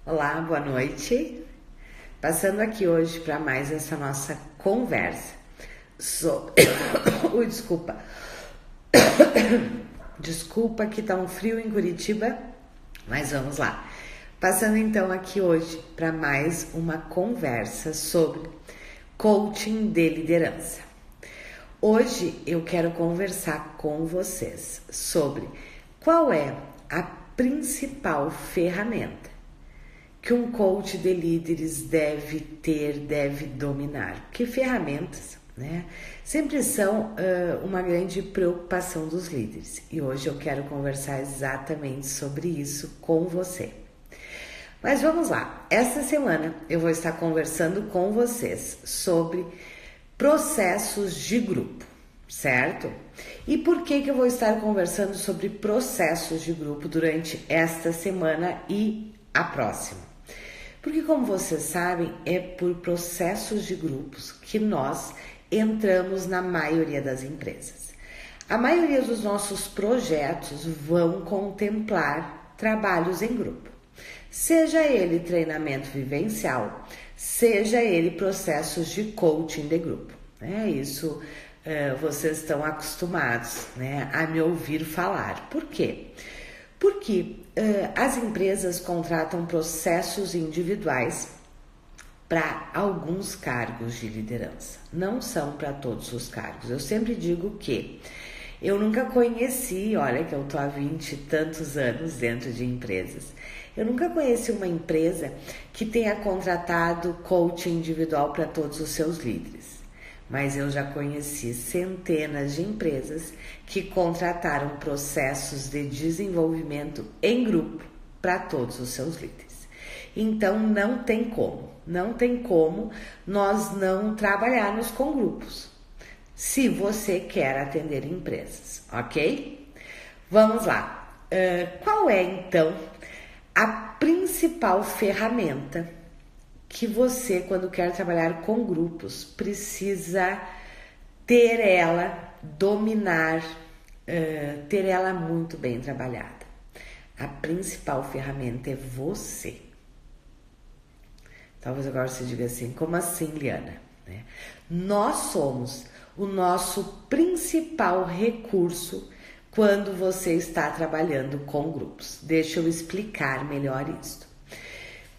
Olá, boa noite. Passando aqui hoje para mais essa nossa conversa. Ui, desculpa. Desculpa que tá um frio em Curitiba, mas vamos lá. Passando então aqui hoje para mais uma conversa sobre coaching de liderança. Hoje eu quero conversar com vocês sobre qual é a principal ferramenta que um coach de líderes deve ter, deve dominar. Que ferramentas, né? Sempre são uma grande preocupação dos líderes. E hoje eu quero conversar exatamente sobre isso com você. Mas vamos lá. Esta semana eu vou estar conversando com vocês sobre processos de grupo, certo? E por que eu vou estar conversando sobre processos de grupo durante esta semana e a próxima? Porque, como vocês sabem, é por processos de grupos que nós entramos na maioria das empresas. A maioria dos nossos projetos vão contemplar trabalhos em grupo. Seja ele treinamento vivencial, seja ele processos de coaching de grupo. Isso vocês estão acostumados, a me ouvir falar. Por quê? Porque as empresas contratam processos individuais para alguns cargos de liderança. Não são para todos os cargos. Eu sempre digo que eu nunca conheci, olha que eu estou há 20 e tantos anos dentro de empresas, eu nunca conheci uma empresa que tenha contratado coaching individual para todos os seus líderes. Mas eu já conheci centenas de empresas que contrataram processos de desenvolvimento em grupo para todos os seus líderes. Então não tem como nós não trabalharmos com grupos, se você quer atender empresas, ok? Vamos lá. Qual é então a principal ferramenta que você, quando quer trabalhar com grupos, precisa ter ela, dominar, ter ela muito bem trabalhada? A principal ferramenta é você. Talvez agora você diga assim, como assim, Liana? Nós somos o nosso principal recurso quando você está trabalhando com grupos. Deixa eu explicar melhor isso.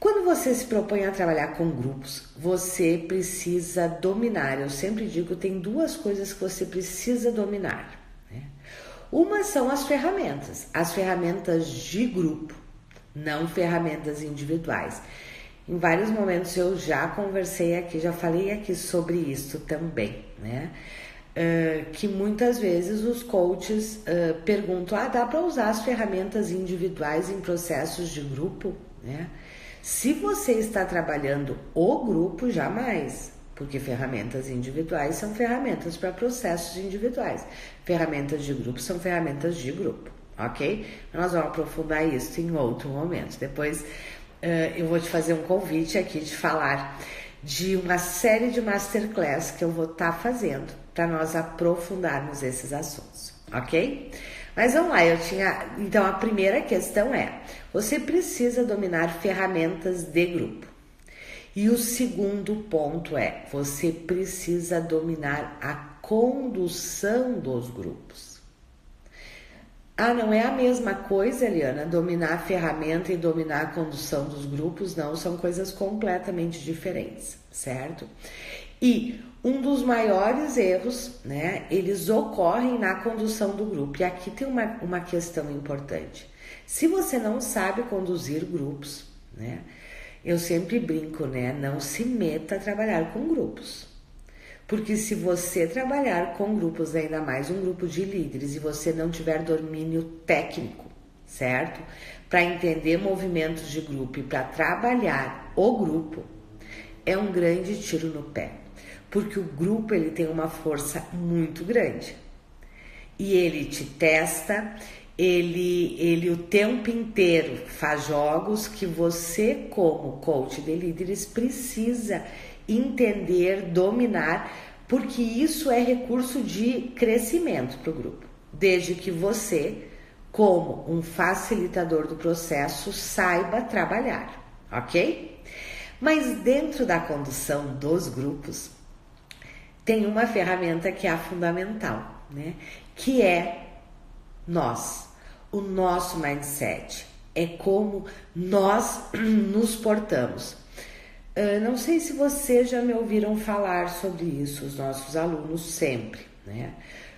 Quando você se propõe a trabalhar com grupos, você precisa dominar. Eu sempre digo, tem duas coisas que você precisa dominar. Uma são as ferramentas de grupo, não ferramentas individuais. Em vários momentos eu já conversei aqui, já falei aqui sobre isso também, que muitas vezes os coaches perguntam, dá para usar as ferramentas individuais em processos de grupo, Se você está trabalhando o grupo, jamais, porque ferramentas individuais são ferramentas para processos individuais. Ferramentas de grupo são ferramentas de grupo, ok? Nós vamos aprofundar isso em outro momento. Depois eu vou te fazer um convite aqui de falar de uma série de masterclass que eu vou estar fazendo para nós aprofundarmos esses assuntos, ok? Mas vamos lá, então a primeira questão é, você precisa dominar ferramentas de grupo. E o segundo ponto é, você precisa dominar a condução dos grupos. Não é a mesma coisa, Eliana, dominar a ferramenta e dominar a condução dos grupos? Não, são coisas completamente diferentes, certo? E um dos maiores erros, eles ocorrem na condução do grupo. E aqui tem uma questão importante. Se você não sabe conduzir grupos, eu sempre brinco, não se meta a trabalhar com grupos. Porque se você trabalhar com grupos, ainda mais um grupo de líderes, e você não tiver domínio técnico, certo? Para entender movimentos de grupo e para trabalhar o grupo, é um grande tiro no pé. Porque o grupo ele tem uma força muito grande. E ele te testa, ele o tempo inteiro faz jogos que você, como coach de líderes, precisa entender, dominar, porque isso é recurso de crescimento para o grupo. Desde que você, como um facilitador do processo, saiba trabalhar, ok? Mas dentro da condução dos grupos, tem uma ferramenta que é a fundamental, né? Que é o nosso mindset, é como nós nos portamos. Não sei se vocês já me ouviram falar sobre isso, os nossos alunos sempre, né?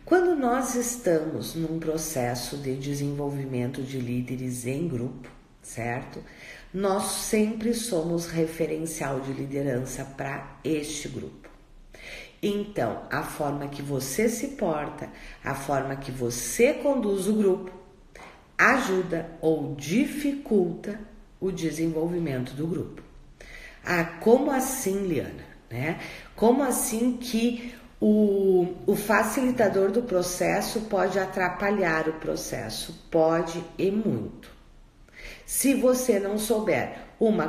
Quando nós estamos num processo de desenvolvimento de líderes em grupo, certo? Nós sempre somos referencial de liderança para este grupo. Então, a forma que você se porta, a forma que você conduz o grupo, ajuda ou dificulta o desenvolvimento do grupo. Como assim, Liana? Né? Como assim que o facilitador do processo pode atrapalhar o processo? Pode e muito. Se você não souber,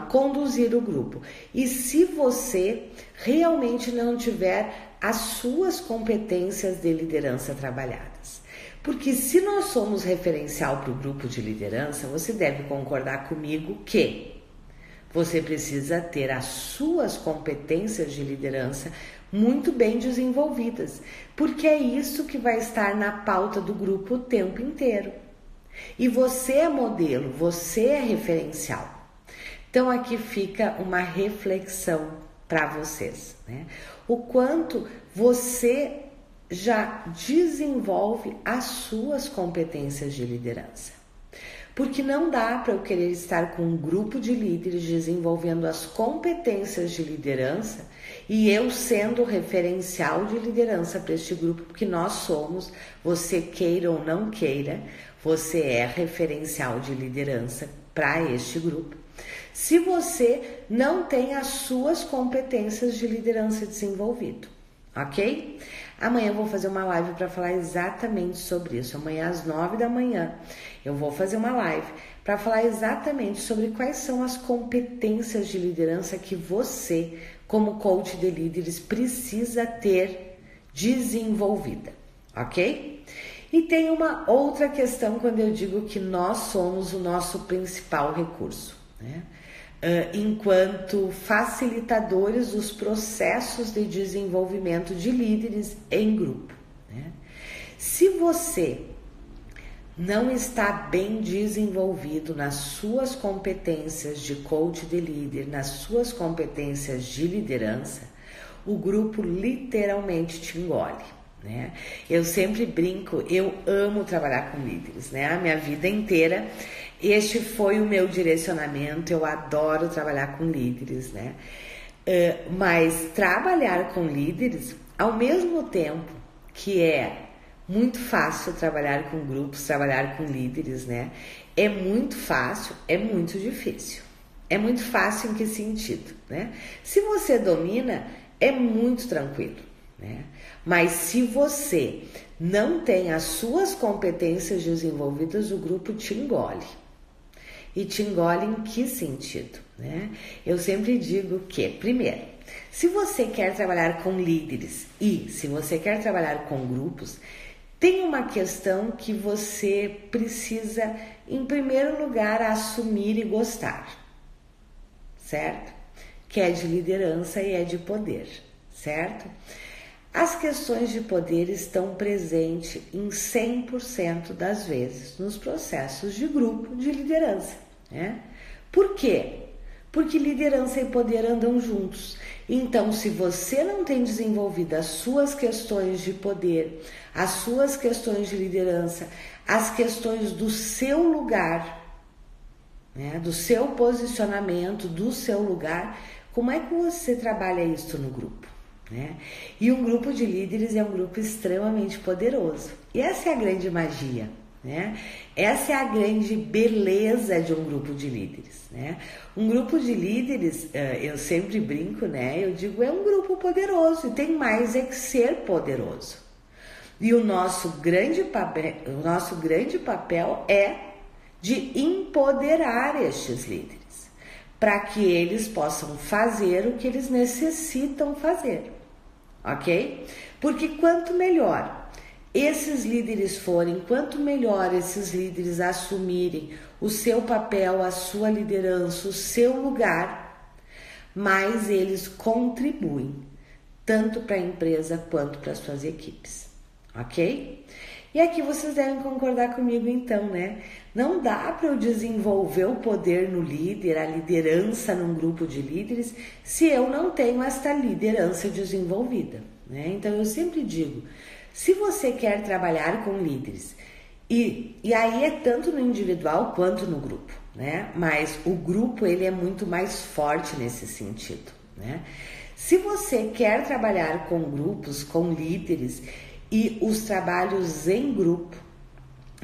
conduzir o grupo, e se você realmente não tiver as suas competências de liderança trabalhadas. Porque se nós somos referencial para o grupo de liderança, você deve concordar comigo que você precisa ter as suas competências de liderança muito bem desenvolvidas, porque é isso que vai estar na pauta do grupo o tempo inteiro. E você é modelo, você é referencial. Então aqui fica uma reflexão para vocês, né? O quanto você já desenvolve as suas competências de liderança. Porque não dá para eu querer estar com um grupo de líderes desenvolvendo as competências de liderança e eu sendo referencial de liderança para este grupo, porque nós somos, você queira ou não queira, você é referencial de liderança para este grupo. Se você não tem as suas competências de liderança desenvolvido, ok? Amanhã eu vou fazer uma live para falar exatamente sobre isso. Amanhã às 9 da manhã eu vou fazer uma live para falar exatamente sobre quais são as competências de liderança que você, como coach de líderes, precisa ter desenvolvida, ok? E tem uma outra questão quando eu digo que nós somos o nosso principal recurso, né? Enquanto facilitadores dos processos de desenvolvimento de líderes em grupo, né? Se você não está bem desenvolvido nas suas competências de coach de líder, nas suas competências de liderança, o grupo literalmente te engole, né? Eu sempre brinco, eu amo trabalhar com líderes, né? A minha vida inteira este foi o meu direcionamento, eu adoro trabalhar com líderes, né? Mas trabalhar com líderes, ao mesmo tempo que é muito fácil trabalhar com grupos, trabalhar com líderes, né? É muito fácil, é muito difícil. É muito fácil em que sentido, né? Se você domina, é muito tranquilo, né? Mas se você não tem as suas competências desenvolvidas, o grupo te engole. E te engole em que sentido, né? Eu sempre digo que, primeiro, se você quer trabalhar com líderes e se você quer trabalhar com grupos, tem uma questão que você precisa, em primeiro lugar, assumir e gostar, certo? Que é de liderança e é de poder, certo? As questões de poder estão presentes em 100% das vezes nos processos de grupo de liderança, né? Por quê? Porque liderança e poder andam juntos. Então, se você não tem desenvolvido as suas questões de poder, as suas questões de liderança, as questões do seu lugar, né? Do seu posicionamento, do seu lugar, como é que você trabalha isso no grupo? Né? E um grupo de líderes é um grupo extremamente poderoso. E essa é a grande magia, né? Essa é a grande beleza de um grupo de líderes, né? Um grupo de líderes, eu sempre brinco, né? Eu digo, é um grupo poderoso e tem mais é que ser poderoso. E o nosso grande papel é de empoderar estes líderes, para que eles possam fazer o que eles necessitam fazer. Ok? Porque quanto melhor esses líderes forem, quanto melhor esses líderes assumirem o seu papel, a sua liderança, o seu lugar, mais eles contribuem, tanto para a empresa quanto para as suas equipes, ok? E aqui vocês devem concordar comigo então, né? Não dá para eu desenvolver o poder no líder, a liderança num grupo de líderes, se eu não tenho esta liderança desenvolvida, né? Então eu sempre digo, se você quer trabalhar com líderes, e aí é tanto no individual quanto no grupo, né? Mas o grupo ele é muito mais forte nesse sentido, né? Se você quer trabalhar com grupos, com líderes, e os trabalhos em grupo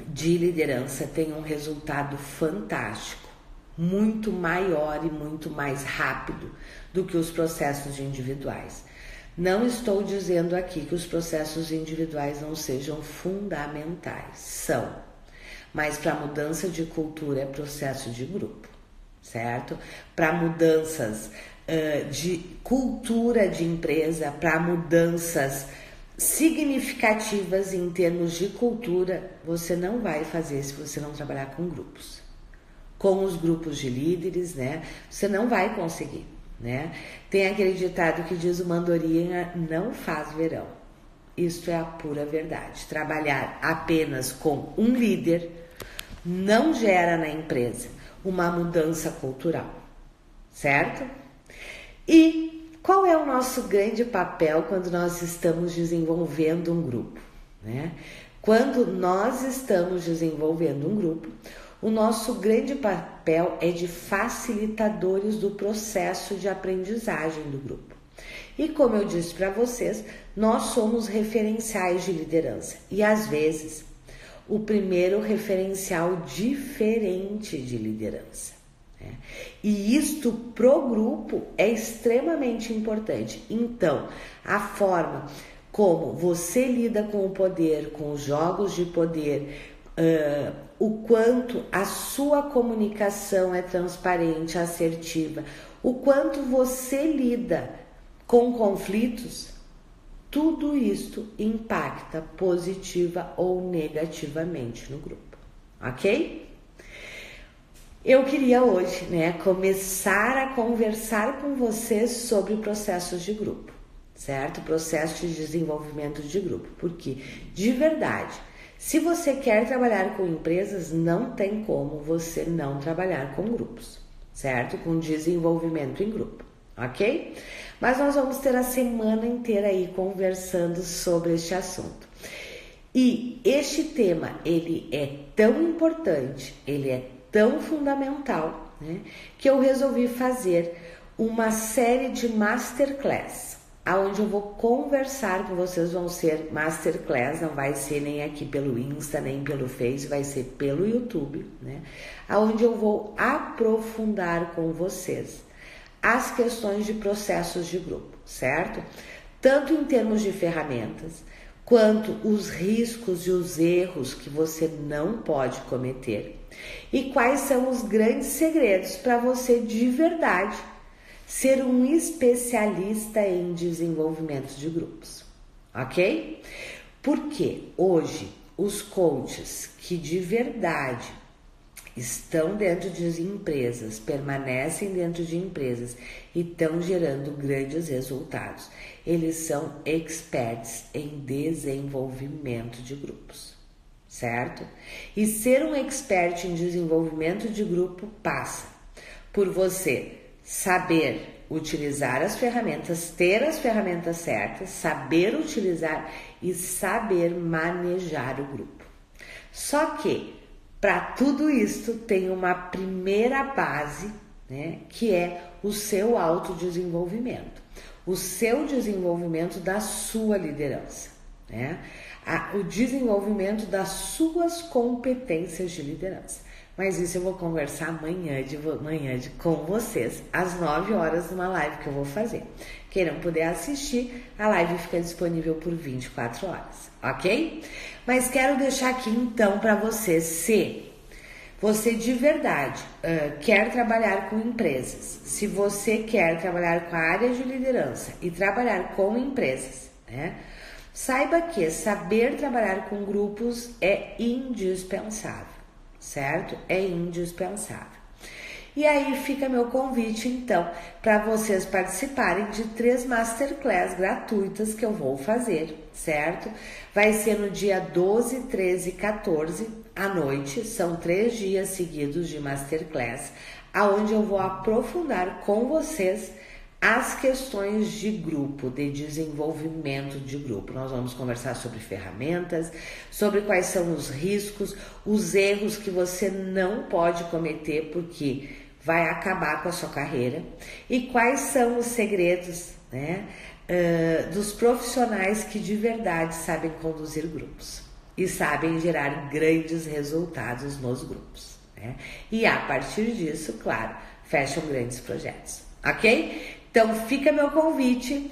de liderança têm um resultado fantástico, muito maior e muito mais rápido do que os processos individuais. Não estou dizendo aqui que os processos individuais não sejam fundamentais, são, mas para mudança de cultura é processo de grupo, certo? Para mudanças de cultura de empresa, para mudanças significativas em termos de cultura, você não vai fazer se você não trabalhar com grupos. Com os grupos de líderes, né? Você não vai conseguir, né? Tem aquele ditado que diz: uma andorinha não faz verão. Isto é a pura verdade. Trabalhar apenas com um líder não gera na empresa uma mudança cultural, certo? E qual é o nosso grande papel quando nós estamos desenvolvendo um grupo, né? Quando nós estamos desenvolvendo um grupo, o nosso grande papel é de facilitadores do processo de aprendizagem do grupo. E como eu disse para vocês, nós somos referenciais de liderança e às vezes o primeiro referencial diferente de liderança. E isto pro grupo é extremamente importante. Então, a forma como você lida com o poder, com os jogos de poder, o quanto a sua comunicação é transparente, assertiva, o quanto você lida com conflitos, tudo isto impacta positiva ou negativamente no grupo, ok? Eu queria hoje, começar a conversar com vocês sobre processos de grupo, certo? Processo de desenvolvimento de grupo, porque, de verdade, se você quer trabalhar com empresas, não tem como você não trabalhar com grupos, certo? Com desenvolvimento em grupo, ok? Mas nós vamos ter a semana inteira aí conversando sobre este assunto. E este tema, ele é tão importante, ele é tão fundamental, né, que eu resolvi fazer uma série de masterclass, onde eu vou conversar com vocês, vão ser masterclass, não vai ser nem aqui pelo Insta, nem pelo Face, vai ser pelo YouTube, né, onde eu vou aprofundar com vocês as questões de processos de grupo, certo? Tanto em termos de ferramentas, quanto os riscos e os erros que você não pode cometer e quais são os grandes segredos para você de verdade ser um especialista em desenvolvimento de grupos, ok? Porque hoje os coaches que de verdade estão dentro de empresas, permanecem dentro de empresas e estão gerando grandes resultados. Eles são experts em desenvolvimento de grupos, certo? E ser um expert em desenvolvimento de grupo passa por você saber utilizar as ferramentas, ter as ferramentas certas, saber utilizar e saber manejar o grupo. Só que para tudo isso tem uma primeira base, né, que é o seu autodesenvolvimento, o seu desenvolvimento da sua liderança, né, o desenvolvimento das suas competências de liderança. Mas isso eu vou conversar amanhã com vocês, às 9 horas, numa live que eu vou fazer. Quem não puder assistir, a live fica disponível por 24 horas, ok? Mas quero deixar aqui então para você, se você de verdade quer trabalhar com empresas, se você quer trabalhar com a área de liderança e trabalhar com empresas, né? Saiba que saber trabalhar com grupos é indispensável, certo? É indispensável. E aí fica meu convite, então, para vocês participarem de 3 masterclass gratuitas que eu vou fazer, certo? Vai ser no dia 12, 13 e 14 à noite, são 3 dias seguidos de masterclass, aonde eu vou aprofundar com vocês as questões de grupo, de desenvolvimento de grupo. Nós vamos conversar sobre ferramentas, sobre quais são os riscos, os erros que você não pode cometer, porque vai acabar com a sua carreira, e quais são os segredos, né, dos profissionais que de verdade sabem conduzir grupos e sabem gerar grandes resultados nos grupos, né? E a partir disso, claro, fecham grandes projetos, ok? Então fica meu convite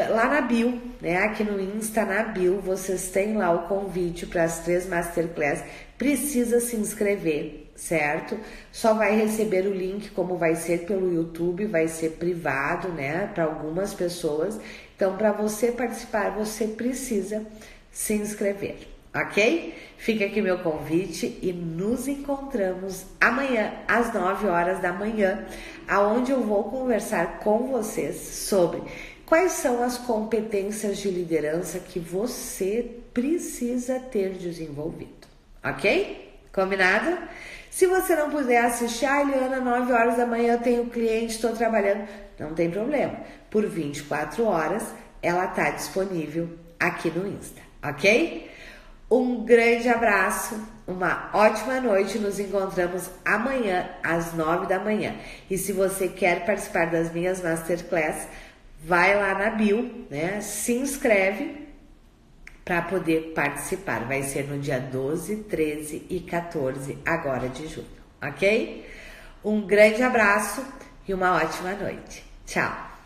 lá na bio, né? Aqui no Insta, na bio, vocês têm lá o convite para as 3 masterclass. Precisa se inscrever, certo? Só vai receber o link, como vai ser pelo YouTube, vai ser privado, né, para algumas pessoas. Então, para você participar, você precisa se inscrever, ok? Fica aqui meu convite e nos encontramos amanhã às 9 horas da manhã, aonde eu vou conversar com vocês sobre quais são as competências de liderança que você precisa ter desenvolvido. Ok? Combinado? Se você não puder assistir, Eliana, 9 horas da manhã eu tenho cliente, estou trabalhando, não tem problema. Por 24 horas ela está disponível aqui no Insta, ok? Um grande abraço, uma ótima noite, nos encontramos amanhã às 9 da manhã. E se você quer participar das minhas masterclass, vai lá na bio, né? Se inscreve para poder participar. Vai ser no dia 12, 13 e 14 agora de julho, ok? Um grande abraço e uma ótima noite. Tchau!